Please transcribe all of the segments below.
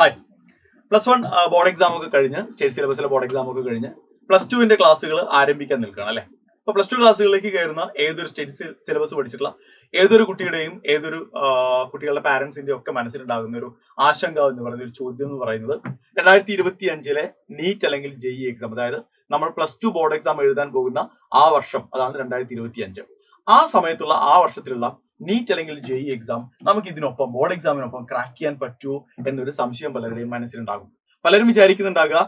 Hi. +1 board exam ഒക്കെ കഴിഞ്ഞ് state സിലബസിലെ board exam ഒക്കെ കഴിഞ്ഞ് +2 ക്ലാസ്സുകൾ ആരംഭിക്കാൻ നിൽക്കുകയാണ് അല്ലെ. അപ്പൊ +2 ക്ലാസ്സുകളിലേക്ക് കയറുന്ന ഏതൊരു സ്റ്റേറ്റ് സിലബസ് പഠിച്ചിട്ടുള്ള ഏതൊരു കുട്ടിയുടെയും ഏതൊരു കുട്ടികളുടെ പാരന്റ്സിന്റെയും ഒക്കെ മനസ്സിലുണ്ടാകുന്ന ഒരു ആശങ്ക എന്ന് പറയുന്ന ഒരു ചോദ്യം എന്ന് പറയുന്നത് 2025 നീറ്റ് അല്ലെങ്കിൽ JEE എക്സാം, അതായത് നമ്മൾ +2 ബോർഡ് എക്സാം എഴുതാൻ പോകുന്ന ആ വർഷം, അതാണ് 2025. ആ സമയത്തുള്ള ആ വർഷത്തിലുള്ള നീറ്റ് അല്ലെങ്കിൽ JEE എക്സാം നമുക്ക് ഇതിനൊപ്പം ബോർഡ് എക്സാമിനൊപ്പം ക്രാക്ക് ചെയ്യാൻ പറ്റുമോ എന്നൊരു സംശയം പലരുടെയും മനസ്സിലുണ്ടാകും. പലരും വിചാരിക്കുന്നുണ്ടാകുക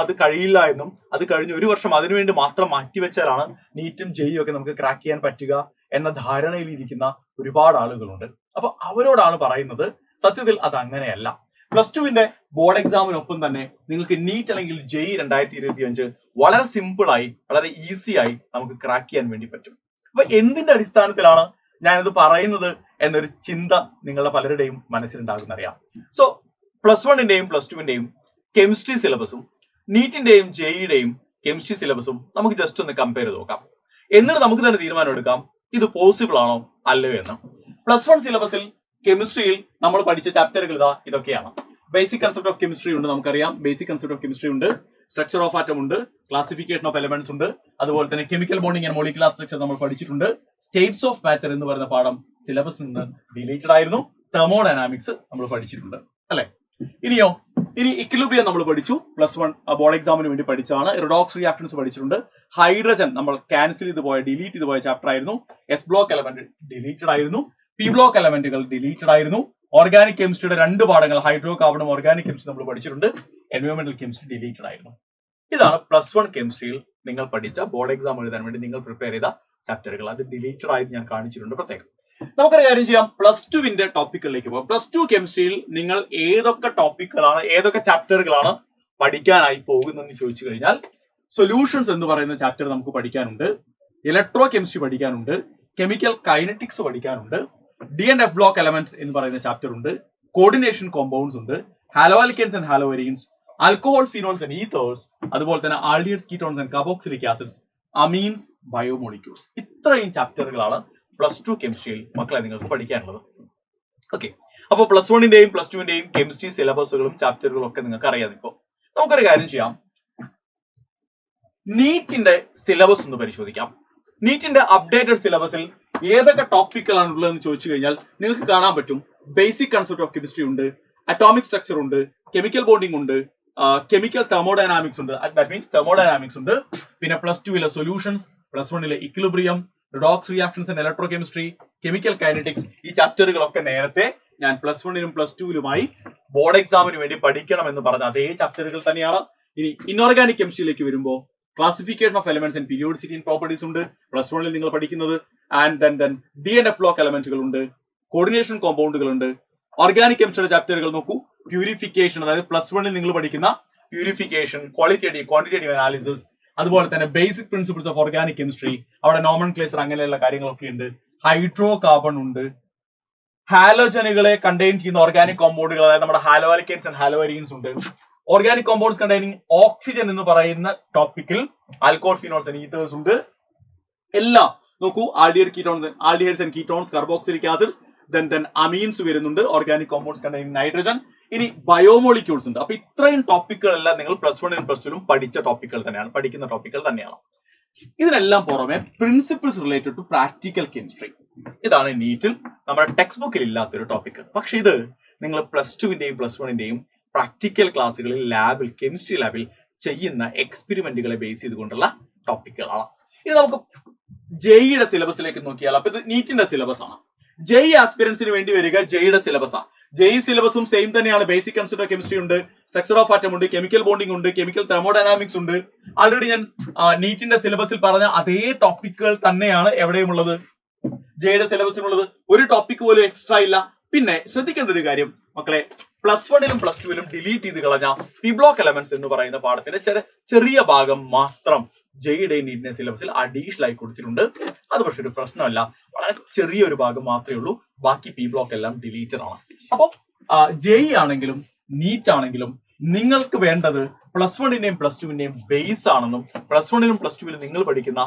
അത് കഴിയില്ല എന്നും, അത് കഴിഞ്ഞ് ഒരു വർഷം അതിനുവേണ്ടി മാത്രം മാറ്റിവെച്ചാലാണ് നീറ്റും JEE ഒക്കെ നമുക്ക് ക്രാക്ക് ചെയ്യാൻ പറ്റുക എന്ന ധാരണയിൽ ഇരിക്കുന്ന ഒരുപാട് ആളുകളുണ്ട്. അപ്പൊ അവരോടാണ് പറയുന്നത്, സത്യത്തിൽ അത് അങ്ങനെയല്ല. +2 ബോർഡ് എക്സാമിനൊപ്പം തന്നെ നിങ്ങൾക്ക് നീറ്റ് അല്ലെങ്കിൽ JEE 2025 വളരെ സിമ്പിളായി, വളരെ ഈസി ആയി നമുക്ക് ക്രാക്ക് ചെയ്യാൻ വേണ്ടി പറ്റും. അപ്പൊ എന്തിന്റെ അടിസ്ഥാനത്തിലാണ് ഞാനിത് പറയുന്നത് എന്നൊരു ചിന്ത നിങ്ങളുടെ പലരുടെയും മനസ്സിലുണ്ടാകുന്ന അറിയാം. സോ +1 +2 കെമിസ്ട്രി സിലബസും നീറ്റിന്റെയും JEEയുടെയും കെമിസ്ട്രി സിലബസും നമുക്ക് ജസ്റ്റ് ഒന്ന് കമ്പയർ ചെയ്ത് നോക്കാം. എന്നിട്ട് നമുക്ക് തന്നെ തീരുമാനം എടുക്കാം ഇത് പോസിബിൾ ആണോ അല്ലയോ എന്ന്. +1 സിലബസിൽ കെമിസ്ട്രിയിൽ നമ്മൾ പഠിച്ച ചാപ്റ്ററുകൾ ഇതൊക്കെയാണ്. ബേസിക് കൺസെപ്റ്റ് ഓഫ് കെമിസ്ട്രി ഉണ്ട്, നമുക്കറിയാം. ബേസിക് കൺസെപ്റ്റ് ഓഫ് കെമിസ്ട്രി ഉണ്ട്, സ്ട്രക്ചർ ഓഫ് ആറ്റം ഉണ്ട്, ക്ലാസിഫിക്കേഷൻ ഓഫ് എലമെന്റ്സ് ഉണ്ട്, അതുപോലെ തന്നെ chemical bonding and molecular structure നമ്മൾ പഠിച്ചിട്ടുണ്ട്. സ്റ്റേറ്റ്സ് ഓഫ് മാറ്റർ എന്ന് പറയുന്ന പാഠം സിലബസിൽ നിന്ന് ഡിലീറ്റഡ് ആയിരുന്നു. തെർമോഡൈനാമിക്സ് നമ്മൾ പഠിച്ചിട്ടുണ്ട് അല്ലെ. ഇനി ഇക്വിലിബ്രിയം നമ്മൾ പഠിച്ചു, +1 ബോർഡ് എക്സാമിന് വേണ്ടി പഠിച്ചതാണ്. റിഡോക്സ് റിയാക്ഷൻസ് പഠിച്ചിട്ടുണ്ട്. ഹൈഡ്രജൻ നമ്മൾ ക്യാൻസൽ ചെയ്ത് പോയ, ഡിലീറ്റ് ചെയ്ത് പോയ ചാപ്റ്റർ ആയിരുന്നു. S ബ്ലോക്ക് എലമെന്റ് ഡിലീറ്റഡ് ആയിരുന്നു. P ബ്ലോക്ക് എലമെന്റുകൾ ഡിലീറ്റഡ് ആയിരുന്നു. ഓർഗാനിക് കെമിസ്ട്രിയുടെ 2 പാഠങ്ങൾ, ഹൈഡ്രോ കാർബണും ഓർഗാനിക് കെമിസ്ട്രി നമ്മൾ പഠിച്ചിട്ടുണ്ട്. എൻവയോൺമെന്റൽ കെമിസ്ട്രി ഡിലീറ്റഡ് ആയിരുന്നു. ഇതാണ് +1 കെമിസ്ട്രിയിൽ നിങ്ങൾ പഠിച്ച ബോർഡ് എക്സാം എഴുതാൻ വേണ്ടി നിങ്ങൾ പ്രിപ്പയർ ചെയ്ത ചാപ്റ്ററുകൾ. അത് ഡിലീറ്റഡ് ആയിട്ട് ഞാൻ കാണിച്ചിട്ടുണ്ട് പ്രത്യേകം. നമുക്കൊരു കാര്യം ചെയ്യാം, +2 ടോപ്പിക്കുകളിലേക്ക് പോകാം. +2 കെമിസ്ട്രിയിൽ നിങ്ങൾ ഏതൊക്കെ ടോപ്പിക്കുകളാണ്, ഏതൊക്കെ ചാപ്റ്ററുകളാണ് പഠിക്കാനായി പോകുന്നതെന്ന് ചോദിച്ചു കഴിഞ്ഞാൽ, സൊല്യൂഷൻസ് എന്ന് പറയുന്ന ചാപ്റ്റർ നമുക്ക് പഠിക്കാനുണ്ട്, ഇലക്ട്രോ കെമിസ്ട്രി പഠിക്കാനുണ്ട്, കെമിക്കൽ കൈനറ്റിക്സ് പഠിക്കാനുണ്ട്, D&F ബ്ലോക്ക് എലമെന്റ്സ് എന്ന് പറയുന്ന ചാപ്റ്റർ ഉണ്ട്, കോർഡിനേഷൻ കോമ്പൗണ്ട്സ് ഉണ്ട്, halo alkanes and halo arenes, alcohol phenols and ethers, അതുപോലെ തന്നെ aldehydes ketones and carboxylic acids, amines, biomolecules. ഇത്രയും ചാപ്റ്ററുകളാണ് +2 കെമിസ്ട്രിയിൽ മക്കളെ നിങ്ങൾക്ക് പഠിക്കാനുള്ളത്. ഓക്കെ, അപ്പോൾ +1 +2 കെമിസ്ട്രി സിലബസുകളും ചാപ്റ്ററുകളും ഒക്കെ നിങ്ങൾക്ക് അറിയാം. ഇപ്പോൾ നമുക്കൊരു കാര്യം ചെയ്യാം, നീറ്റിന്റെ സിലബസ് ഒന്ന് പരിശോധിക്കാം. നീറ്റിന്റെ അപ്ഡേറ്റഡ് സിലബസിൽ ഏതൊക്കെ ടോപ്പിക്കുകളാണ് ഉള്ളതെന്ന് ചോദിച്ചു കഴിഞ്ഞാൽ നിങ്ങൾക്ക് കാണാൻ പറ്റും. ബേസിക് കൺസെപ്റ്റ് ഓഫ് കെമിസ്ട്രി ഉണ്ട്, അറ്റോമിക് സ്ട്രക്ചർ ഉണ്ട്, കെമിക്കൽ ബോണ്ടിങ് ഉണ്ട്, കെമിക്കൽ തെർമോഡൈനാമിക്സ് ഉണ്ട്, ദാറ്റ് മീൻസ് തെർമോഡൈനാമിക്സ് ഉണ്ട്. പിന്നെ +2 solutions, +1 equilibrium, redox reactions and electro chemistry, chemical kinetics. ഈ ചാപ്റ്ററുകളൊക്കെ നേരത്തെ ഞാൻ +1 +2 ബോർഡ് എക്സാമിന് വേണ്ടി പഠിക്കണം എന്ന് പറഞ്ഞ അതേ ചാപ്റ്ററുകൾ തന്നെയാണ്. ഇനി ഇൻഓർഗാനിക് കെമിസ്ട്രിയിലേക്ക് വരുമ്പോൾ classification of elements and periodicity and properties ഉണ്ട്, +1 നിങ്ങൾ പഠിക്കുന്നത്. ആൻഡ് ദെൻ D&F ബ്ലോക്ക് എലമെന്റുകൾ ഉണ്ട്, കോർഡിനേഷൻ കോമ്പൗണ്ടുകൾ ഉണ്ട്. ഓർഗാനിക് കെമിസ്ട്രിയുടെ ചാപ്റ്ററുകൾ നോക്കൂ, പ്യൂരിഫിക്കേഷൻ, അതായത് +1 നിങ്ങൾ പഠിക്കുന്ന പ്യൂരിഫിക്കേഷൻ, ക്വാളിറ്റേറ്റീവ് ക്വാണ്ടിറ്റേറ്റീവ് അനാലിസിസ്, അതുപോലെ തന്നെ basic principles of organic chemistry, അവിടെ നോമൻക്ലേച്ചർ അങ്ങനെയുള്ള കാര്യങ്ങളൊക്കെ ഉണ്ട്. ഹൈഡ്രോ കാർബൺ ഉണ്ട്, ഹാലോജനുകളെ കണ്ടെയ്ൻ ചെയ്യുന്ന ഓർഗാനിക് കോമ്പൗണ്ടുകൾ, അതായത് നമ്മുടെ ഹാലോ ആൽക്കെൻസ് ആൻഡ് ഹാലോ വെരീൻസ് ഉണ്ട്. ഓർഗാനിക് കോമ്പൗണ്ട്സ് കണ്ടെയ്നിങ് ഓക്സിജൻ എന്ന് പറയുന്ന ടോപ്പിക്കിൽ ആൽക്കഹോൾ ഫിനോൾസ് ആൻഡ് ഈതേഴ്സ് ഉണ്ട്. എല്ലാം നോക്കൂ, aldehydes and ketones, carboxylic acids, then amines വരുന്നുണ്ട്, ഓർഗാനിക് കോമ്പൗണ്ട്സ് കണ്ടെയ്നിങ് നൈട്രജൻ. ഇനി ബയോമോളിക്യൂൾസ് ഉണ്ട്. അപ്പൊ ഇത്രയും ടോപ്പിക്കുകളെല്ലാം നിങ്ങൾ +1 +2 പഠിച്ച ടോപ്പിക്കുകൾ തന്നെയാണ്, പഠിക്കുന്ന ടോപ്പിക്കുകൾ തന്നെയാണ്. ഇതിനെല്ലാം പുറമെ principles related to practical chemistry, ഇതാണ് നീറ്റിൽ നമ്മുടെ ടെക്സ്റ്റ് ബുക്കിൽ ഇല്ലാത്തൊരു ടോപ്പിക്. പക്ഷെ ഇത് നിങ്ങൾ +2 +1 പ്രാക്ടിക്കൽ ക്ലാസ്സുകളിൽ ലാബിൽ, കെമിസ്ട്രി ലാബിൽ ചെയ്യുന്ന എക്സ്പെരിമെന്റുകളെ ബേസ് ചെയ്തുകൊണ്ടുള്ള ടോപ്പിക്കുകളാണ്. ഇത് നമുക്ക് JEEയുടെ സിലബസിലേക്ക് നോക്കിയാൽ, അപ്പൊ ഇത് നീറ്റിന്റെ സിലബസ് ആണ്. JEE ആസ്പിരൻസിന് വേണ്ടി വരിക JEEയുടെ സിലബസാണ്. JEE സിലബസും സെയിം തന്നെയാണ്. ബേസിക് കൺസെപ്റ്റ് ഓഫ് കെമിസ്ട്രി ഉണ്ട്, സ്ട്രക്ചർ ഓഫ് ആറ്റം ഉണ്ട്, കെമിക്കൽ ബോണ്ടിങ് ഉണ്ട്, കെമിക്കൽ തെർമോഡൈനാമിക്സ് ഉണ്ട്. ആൾറെഡി ഞാൻ നീറ്റിന്റെ സിലബസിൽ പറഞ്ഞ അതേ ടോപ്പിക്കുകൾ തന്നെയാണ് എവിടെയും ഉള്ളത്, JEEയുടെ സിലബസിലുള്ളത്. ഒരു ടോപ്പിക് പോലും എക്സ്ട്രാ ഇല്ല. പിന്നെ ശ്രദ്ധിക്കേണ്ട ഒരു കാര്യം മക്കളെ, +1 +2 ഡിലീറ്റ് ചെയ്ത് കളഞ്ഞ P ബ്ലോക്ക് എലമെന്റ്സ് എന്ന് പറയുന്ന പാഠത്തിന്റെ ചെറിയ ഭാഗം മാത്രം JEEയുടെയും നീറ്റിന്റെ സിലബസിൽ അഡീഷണൽ ആയി കൊടുത്തിട്ടുണ്ട്. അത് പക്ഷെ ഒരു പ്രശ്നമല്ല, വളരെ ചെറിയൊരു ഭാഗം മാത്രമേ ഉള്ളൂ. ബാക്കി P ബ്ലോക്ക് എല്ലാം ഡിലീറ്റഡ് ആണ്. അപ്പോൾ JEE ആണെങ്കിലും നീറ്റ് ആണെങ്കിലും നിങ്ങൾക്ക് വേണ്ടത് +1 +2 ബേസ് ആണെന്നും, +1 +2 നിങ്ങൾ പഠിക്കുന്ന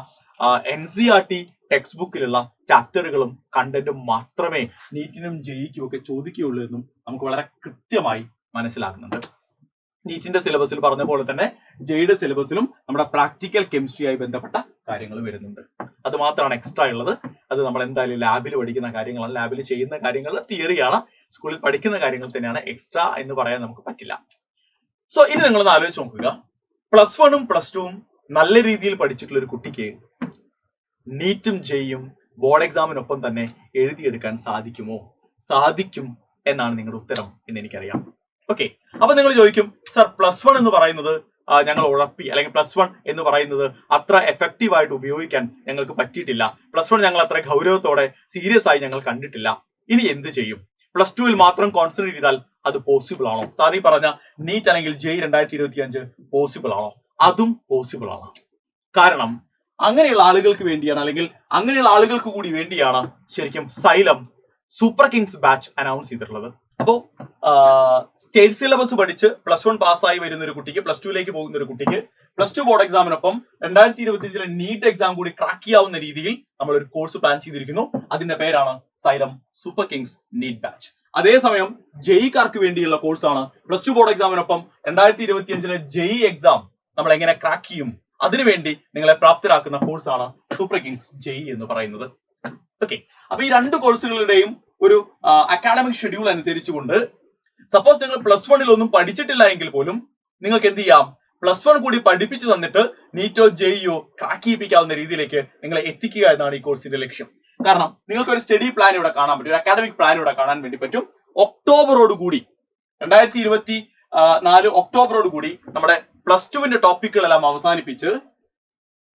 NCERT ടെക്സ്റ്റ് ബുക്കിലുള്ള ചാപ്റ്ററുകളും കണ്ടന്റും മാത്രമേ നീറ്റിനും JEEക്കും ഒക്കെ ചോദിക്കുകയുള്ളൂ എന്നും നമുക്ക് വളരെ കൃത്യമായി മനസ്സിലാക്കുന്നുണ്ട്. നീറ്റിന്റെ സിലബസിൽ പറഞ്ഞ പോലെ തന്നെ ജെയുടെ സിലബസിലും നമ്മുടെ പ്രാക്ടിക്കൽ കെമിസ്ട്രിയായി ബന്ധപ്പെട്ട കാര്യങ്ങൾ വരുന്നുണ്ട്. അത് മാത്രമാണ് എക്സ്ട്രാ ഉള്ളത്. അത് നമ്മൾ എന്തായാലും ലാബിൽ പഠിക്കുന്ന കാര്യങ്ങളാണ്, ലാബിൽ ചെയ്യുന്ന കാര്യങ്ങൾ തിയറിയാണ്, സ്കൂളിൽ പഠിക്കുന്ന കാര്യങ്ങൾ തന്നെയാണ്. എക്സ്ട്രാ എന്ന് പറയാൻ നമുക്ക് പറ്റില്ല. സോ ഇനി നിങ്ങളൊന്ന് ആലോചിച്ച് നോക്കുക, പ്ലസ് വണ്ണും പ്ലസ് ടുവും നല്ല രീതിയിൽ പഠിച്ചിട്ടുള്ള ഒരു കുട്ടിക്ക് നീറ്റും ജെയും ബോർഡ് എക്സാമിനൊപ്പം തന്നെ എഴുതിയെടുക്കാൻ സാധിക്കുമോ? സാധിക്കും എന്നാണ് നിങ്ങളുടെ ഉത്തരം എന്ന് എനിക്കറിയാം. ഓക്കെ, അപ്പൊ നിങ്ങൾ ചോദിക്കും, സർ പ്ലസ് വൺ എന്ന് പറയുന്നത് ഞങ്ങൾ ഉഴപ്പി, അല്ലെങ്കിൽ പ്ലസ് വൺ എന്ന് പറയുന്നത് അത്ര എഫക്റ്റീവ് ആയിട്ട് ഉപയോഗിക്കാൻ ഞങ്ങൾക്ക് പറ്റിയിട്ടില്ല, പ്ലസ് വൺ ഞങ്ങൾ അത്ര ഗൗരവത്തോടെ സീരിയസ് ആയി ഞങ്ങൾ കണ്ടിട്ടില്ല, ഇനി എന്ത് ചെയ്യും? പ്ലസ് ടുവിൽ മാത്രം കോൺസെൻട്രേറ്റ് ചെയ്താൽ അത് പോസിബിൾ ആണോ? സാറി പറഞ്ഞ നീറ്റ് അല്ലെങ്കിൽ ജെയ് 2025 പോസിബിൾ ആണോ? അതും പോസിബിൾ ആണ്. കാരണം അങ്ങനെയുള്ള ആളുകൾക്ക് വേണ്ടിയാണ്, അല്ലെങ്കിൽ അങ്ങനെയുള്ള ആളുകൾക്ക് കൂടി വേണ്ടിയാണ് ശരിക്കും Xylem super kings batch announce ചെയ്തിട്ടുള്ളത്. അപ്പോ സ്റ്റേറ്റ് സിലബസ് പഠിച്ച് പ്ലസ് വൺ പാസ്സായി വരുന്ന ഒരു കുട്ടിക്ക്, പ്ലസ് ടുവിലേക്ക് പോകുന്ന ഒരു കുട്ടിക്ക് പ്ലസ് ടു ബോർഡ് എക്സാമിനൊപ്പം 2025 നീറ്റ് എക്സാം കൂടി ക്രാക്ക് ചെയ്യാവുന്ന രീതിയിൽ നമ്മൾ ഒരു കോഴ്സ് പ്ലാൻ ചെയ്തിരിക്കുന്നു. അതിന്റെ പേരാണ് Xylem super kings NEET batch. അതേസമയം ജെയ്ക്കാർക്ക് വേണ്ടിയുള്ള കോഴ്സാണ് പ്ലസ് ടു ബോർഡ് എക്സാമിനൊപ്പം 2025 ജെയ് എക്സാം നമ്മൾ എങ്ങനെ ക്രാക്ക് ചെയ്യും, അതിനുവേണ്ടി നിങ്ങളെ പ്രാപ്തരാക്കുന്ന കോഴ്സാണ് സൂപ്പർ കിങ്സ് ജെയ് എന്ന് പറയുന്നത്. ഓക്കെ, അപ്പൊ ഈ രണ്ട് കോഴ്സുകളുടെയും ഒരു അക്കാഡമിക് ഷെഡ്യൂൾ അനുസരിച്ചുകൊണ്ട് സപ്പോസ് നിങ്ങൾ പ്ലസ് വണ്ണിൽ ഒന്നും പഠിച്ചിട്ടില്ല എങ്കിൽ പോലും നിങ്ങൾക്ക് എന്ത് ചെയ്യാം, പ്ലസ് വൺ കൂടി പഠിപ്പിച്ചു തന്നിട്ട് നീറ്റോ ജെയ്യോ ക്രാക്ക് ചെയ്യിപ്പിക്കാവുന്ന രീതിയിലേക്ക് നിങ്ങളെ എത്തിക്കുക എന്നാണ് ഈ കോഴ്സിന്റെ ലക്ഷ്യം. കാരണം നിങ്ങൾക്ക് ഒരു സ്റ്റഡി പ്ലാൻ ഇവിടെ കാണാൻ പറ്റും, ഒരു അക്കാഡമിക് പ്ലാൻ ഇവിടെ കാണാൻ വേണ്ടി പറ്റും. ഒക്ടോബറോട് കൂടി 2024 ഒക്ടോബറോട് കൂടി നമ്മുടെ പ്ലസ് ടുവിന്റെ ടോപ്പിക്കുകളെല്ലാം അവസാനിപ്പിച്ച്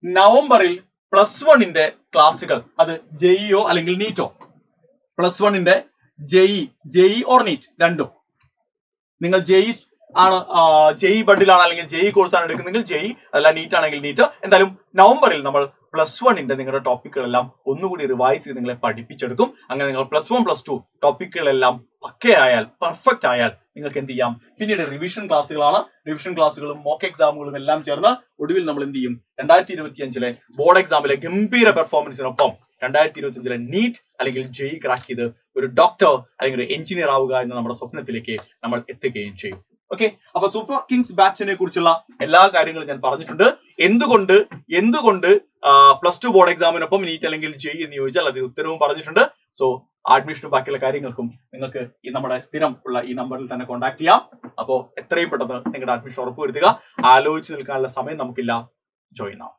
നവംബറിൽ പ്ലസ് വണ്ണിന്റെ ക്ലാസുകൾ, അത് ജെയ്യോ അല്ലെങ്കിൽ നീറ്റോ, പ്ലസ് വണ്ണിന്റെ ജെഇ ഓർ നീറ്റ് രണ്ടും, നിങ്ങൾ ജെഇ ആണ് ജെഇ ബണ്ടിലാണ് അല്ലെങ്കിൽ ജെഇ കോഴ്സാണ് എടുക്കുന്നെങ്കിൽ ജെഇ, അല്ല നീറ്റ് ആണെങ്കിൽ നീറ്റ്. എന്തായാലും നവംബറിൽ നമ്മൾ പ്ലസ് വണ്ണിന്റെ നിങ്ങളുടെ ടോപ്പിക്കുകളെല്ലാം ഒന്നുകൂടി റിവൈസ് ചെയ്ത് നിങ്ങളെ പഠിപ്പിച്ചെടുക്കും. അങ്ങനെ നിങ്ങൾ പ്ലസ് വൺ പ്ലസ് ടു ടോപ്പിക്കുകളെല്ലാം പക്കയായാൽ, പെർഫെക്റ്റ് ആയാൽ നിങ്ങൾക്ക് എന്ത് ചെയ്യാം, പിന്നീട് റിവിഷൻ ക്ലാസ്സുകളാണ്, റിവിഷൻ ക്ലാസ്സുകളും മോക്ക് എക്സാമുകളും എല്ലാം ചേർന്ന് ഒടുവിൽ നമ്മൾ എന്ത് ചെയ്യും, 2025 ബോർഡ് എക്സാമിലെ ഗംഭീര പെർഫോമൻസിനൊപ്പം 2025 നീറ്റ് അല്ലെങ്കിൽ ജെഇ ക്രാക്ക് ചെയ്ത് ഒരു ഡോക്ടർ അല്ലെങ്കിൽ ഒരു എഞ്ചിനീയർ ആവുക എന്ന നമ്മുടെ സ്വപ്നത്തിലേക്ക് നമ്മൾ എത്തുകയും ചെയ്യും. ഓക്കെ, അപ്പൊ സൂപ്പർ കിങ്സ് ബാച്ചിനെ കുറിച്ചുള്ള എല്ലാ കാര്യങ്ങളും ഞാൻ പറഞ്ഞിട്ടുണ്ട്. എന്തുകൊണ്ട് പ്ലസ് ടു ബോർഡ് എക്സാമിനൊപ്പം നീറ്റ് അല്ലെങ്കിൽ ജെഇ എന്ന് ചോദിച്ചാൽ അതിന് ഉത്തരവും പറഞ്ഞിട്ടുണ്ട്. സോ അഡ്മിഷനും ബാക്കിയുള്ള കാര്യങ്ങൾക്കും നിങ്ങൾക്ക് ഈ നമ്മുടെ സ്ഥിരം ഉള്ള ഈ നമ്പറിൽ തന്നെ കോൺടാക്ട് ചെയ്യാം. അപ്പോൾ എത്രയും പെട്ടെന്ന് നിങ്ങളുടെ അഡ്മിഷൻ ഉറപ്പുവരുത്തുക. ആലോചിച്ച് നിൽക്കാനുള്ള സമയം നമുക്കില്ല. ജോയിൻ ആവും.